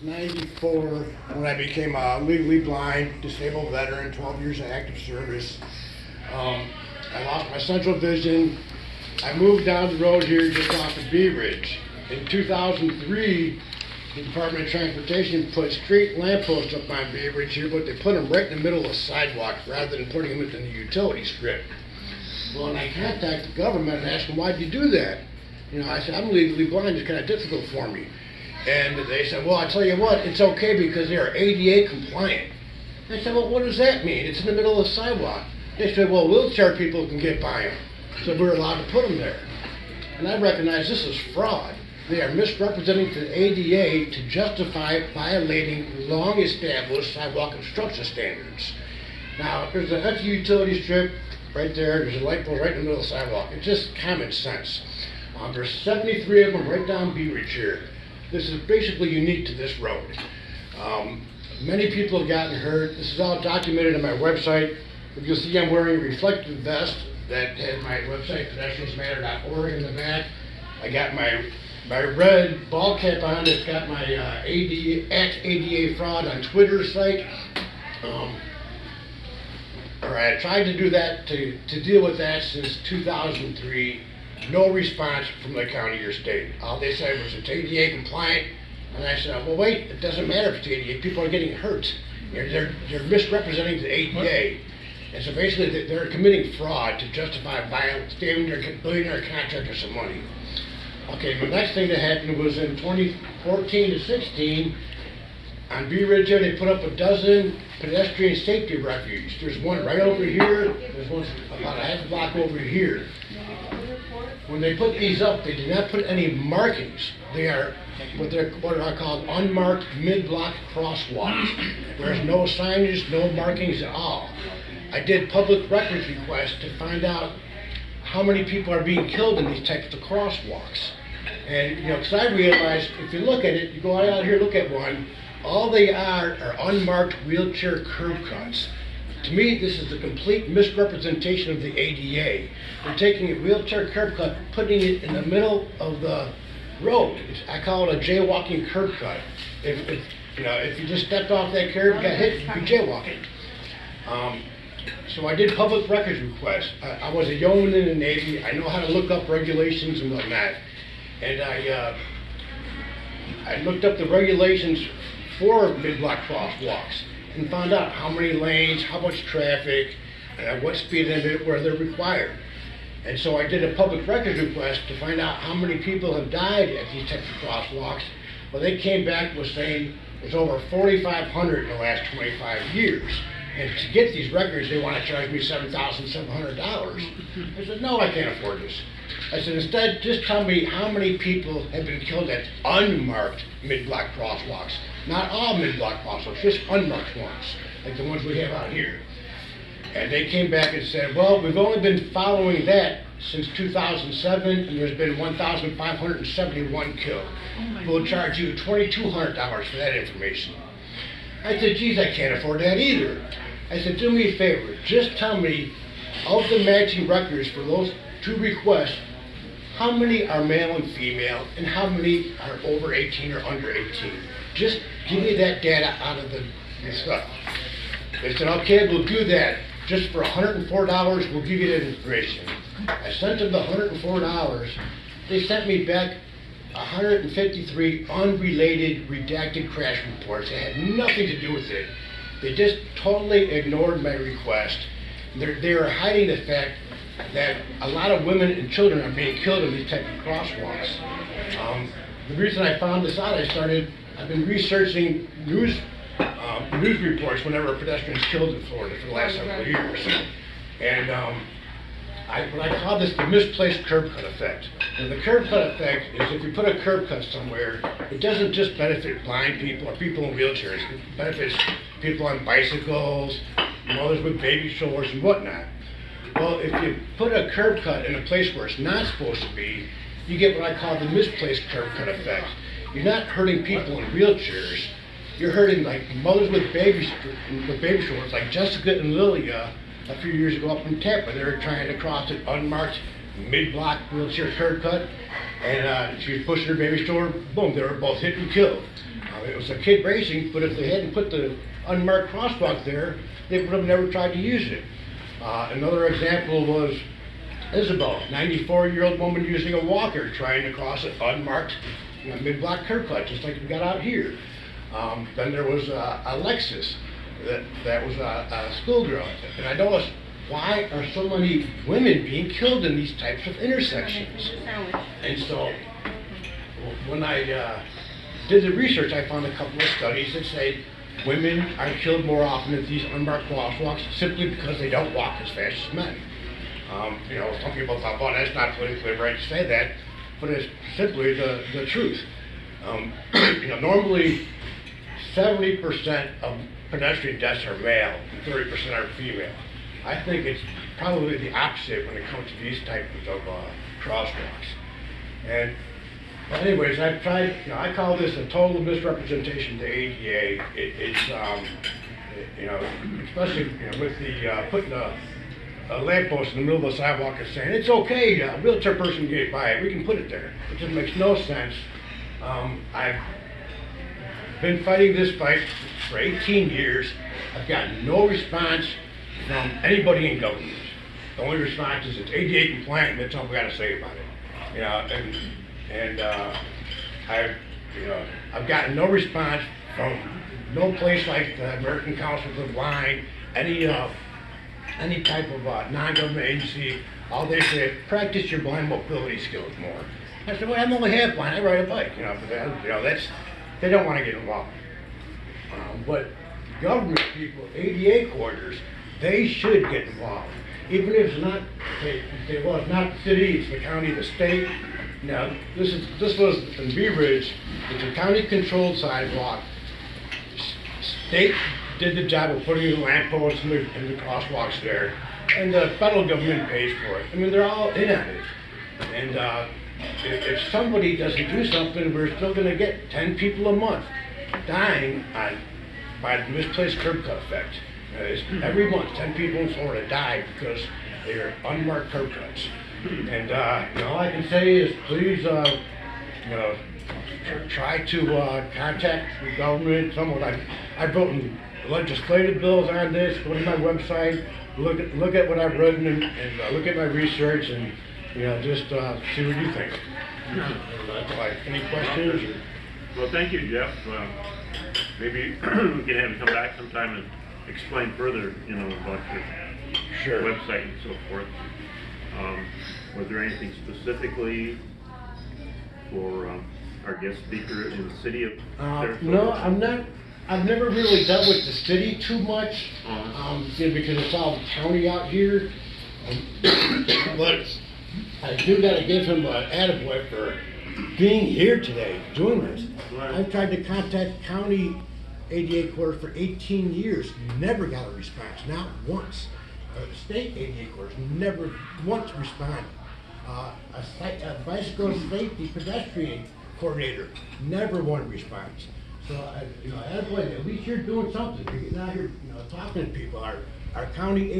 94 when I became a legally blind, disabled veteran, 12 years of active service. I lost my central vision. I moved down the road here just off of Bee Ridge. In 2003, the Department of Transportation put street lampposts up on Bee Ridge here, but they put them right in the middle of the sidewalk rather than putting them in the utility strip. Well, and I contacted the government and asked them, why'd you do that? You know, I said, I'm legally blind, it's kind of difficult for me. And they said, well, I tell you what, it's okay because they are ADA compliant. I said, well, what does that mean? It's in the middle of the sidewalk. They said, well, wheelchair people can get by them. So we're allowed to put them there. And I recognize this is fraud. They are misrepresenting the ADA to justify violating long-established sidewalk obstruction standards. Now, there's an empty utility strip right there. There's a light pole right in the middle of the sidewalk. It's just common sense. There's 73 of them right down Bee Ridge here. This is basically unique to this road. Many people have gotten hurt. This is all documented on my website. If you'll see, I'm wearing a reflective vest that has my website, pedestriansmatter.org, in the back. I got my red ball cap on. It's got my @ADA fraud on Twitter site. All right, I tried to do that to deal with that since 2003. No response from the county or state. All they said was it's ADA compliant, and I said, well, wait, it doesn't matter if it's ADA. People are getting hurt. They're misrepresenting the ADA. And so basically, they're committing fraud to justify saving their billionaire contractor some money. Okay, the next thing that happened was in 2014 to 16, on Bee Ridge, they put up a dozen pedestrian safety refuges. There's one right over here. There's one about a half a block over here. When they put these up, they did not put any markings. They are what are called unmarked mid-block crosswalks. There's no signage, no markings at all. I did public records requests to find out how many people are being killed in these types of crosswalks. And, you know, because I realized, if you look at it, you go out here, look at one, all they are unmarked wheelchair curb cuts. To me, this is a complete misrepresentation of the ADA. They're taking a wheelchair curb cut, putting it in the middle of the road. I call it a jaywalking curb cut. If you just stepped off that curb, got hit, you'd be jaywalking. So I did public records requests. I was a yeoman in the Navy. I know how to look up regulations and whatnot. And I looked up the regulations for mid-block crosswalks and found out how many lanes, how much traffic, what speed limit, where they're required. And so I did a public records request to find out how many people have died at these types of crosswalks. Well, they came back with saying there's over 4,500 in the last 25 years. And to get these records, they want to charge me $7,700. I said, no, I can't afford this. I said, instead, just tell me how many people have been killed at unmarked mid-block crosswalks. Not all mid-block crosswalks, just unmarked ones, like the ones we have out here. And they came back and said, well, we've only been following that since 2007, and there's been 1,571 killed. We'll charge you $2,200 for that information. I said, geez, I can't afford that either. I said, do me a favor, just tell me, of the matching records for those two requests, how many are male and female, and how many are over 18 or under 18? Just give me that data out of the stuff. They said, okay, we'll do that. Just for $104, we'll give you that information. I sent them the $104. They sent me back 153 unrelated redacted crash reports. It had nothing to do with it. They just totally ignored my request. They are hiding the fact that a lot of women and children are being killed in these type of crosswalks. The reason I found this out, I've been researching news reports whenever a pedestrian is killed in Florida for the last several years. And I call this the misplaced curb cut effect. And the curb cut effect is if you put a curb cut somewhere, it doesn't just benefit blind people or people in wheelchairs. It benefits people on bicycles, mothers with baby strollers and whatnot. Well, if you put a curb cut in a place where it's not supposed to be, you get what I call the misplaced curb cut effect. You're not hurting people in wheelchairs. You're hurting like mothers with baby strollers, like Jessica and Lilia a few years ago up in Tampa. They were trying to cross an unmarked mid-block wheelchair curb cut, and she was pushing her baby stroller. Boom! They were both hit and killed. it was a kid racing, but if they hadn't put the unmarked crosswalk there, they would have never tried to use it. Another example was Isabel, 94-year-old woman using a walker trying to cross an unmarked mid-block curb cut, just like we got out here. Then there was Alexis, that was a schoolgirl. And I noticed, why are so many women being killed in these types of intersections? And so when I did the research, I found a couple of studies that say women are killed more often at these unmarked crosswalks simply because they don't walk as fast as men. Some people thought, well, that's not politically right to say that, but it's simply the truth. Normally 70% of pedestrian deaths are male and 30% are female. I think it's probably the opposite when it comes to these types of crosswalks. And anyways, I've tried, I call this a total misrepresentation to ADA. Especially with the putting a lamppost in the middle of the sidewalk and saying, it's okay, a wheelchair person can get by it, we can put it there. It just makes no sense. I've been fighting this fight for 18 years. I've gotten no response from anybody in government. The only response is it's ADA compliant, and that's all we got to say about it. I've gotten no response from no place like the American Council for the Blind, any type of non-government agency. All they say, practice your blind mobility skills more. I said, well, I'm only half blind. I ride a bike. They don't want to get involved. But government people, ADA coordinators, they should get involved. Even if it's not, it's not the city, it's the county, the state. Now, this was in Bee Ridge. It's a county-controlled sidewalk. State did the job of putting the lampposts and the crosswalks there, and the federal government pays for it. I mean, they're all in on it. And if somebody doesn't do something, we're still going to get 10 people a month dying by the misplaced curb cut effect. Every month, 10 people in Florida die because they are unmarked curb cuts. And all I can say is, please, try to contact the government. I've written legislative bills on this. Go to my website, look at what I've written, and look at my research, and just see what you think. Any questions? Well, thank you, Jeff. Maybe we can have you come back sometime and explain further, about your website and so forth. Was there anything specifically for our guest speaker in the city of Sarasota? No, I'm not. I've never really dealt with the city too much, because it's all county out here. But I do got to give him an attaboy for being here today, doing this. Right. I've tried to contact county ADA court for 18 years, never got a response, not once. State ADA courts never once responded. A bicycle safety pedestrian coordinator, never one response. So, attaboy, at least you're doing something. You're getting out here, talking to people. Our county